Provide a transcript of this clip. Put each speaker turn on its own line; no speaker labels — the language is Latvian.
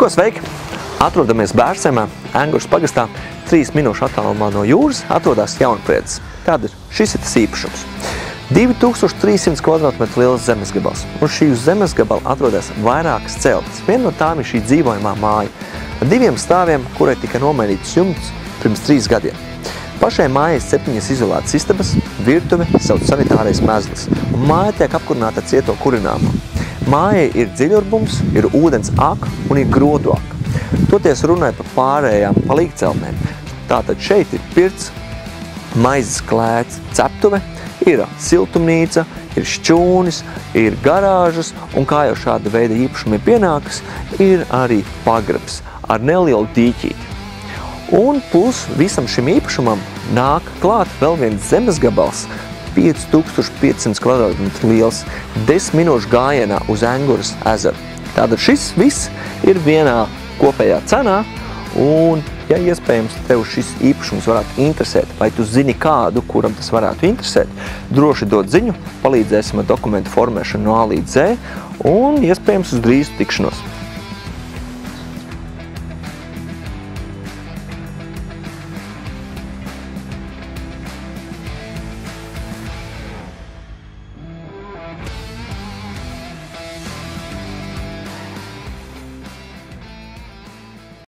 Ko sveiki! Atrodamies Bērsaimā, Engures pagastā, 3 minūšu attālumā no jūras atrodas Jaunpriedes. Tad šis ir tas īpašums. 2300 kvadrātmetru liels zemes gabals. Un šī uz zemes gabala atrodas vairākas celtis. Viena no tām ir šī dzīvojamā māja. Ar 2 stāviem, kurai tika nomainīts jumts pirms 3 gadiem. Pašai mājai 7 izolētas istabas, virtuve, savs sanitārais mezglis. Un māja tiek apkurināta cieto kurināmo. Mājai ir dziļurbums, ir ūdens aka un ir grodu aka. Toties runāja par pārējām palīgceltnēm. Tātad šeit ir pirts, maizes klēts, ceptuve, ir siltumnīca, ir šķūnis, ir garāžas un kā jau šāda veida īpašumi pienākas, ir arī pagrabs ar nelielu dīķīti. Un plus visam šim īpašumam nāk klāt vēl viens zemes gabals, 5500 kvadrātmetru liels, 10 minūšu gājienā uz Engures ezeru. Tātad šis viss ir vienā kopējā cenā, un, ja iespējams tev šis īpašums varētu interesēt, vai tu zini kādu, kuram tas varētu interesēt, droši dod ziņu, palīdzēsim ar dokumentu formēšanu no A līdz Z, un iespējams uz drīzu tikšanos.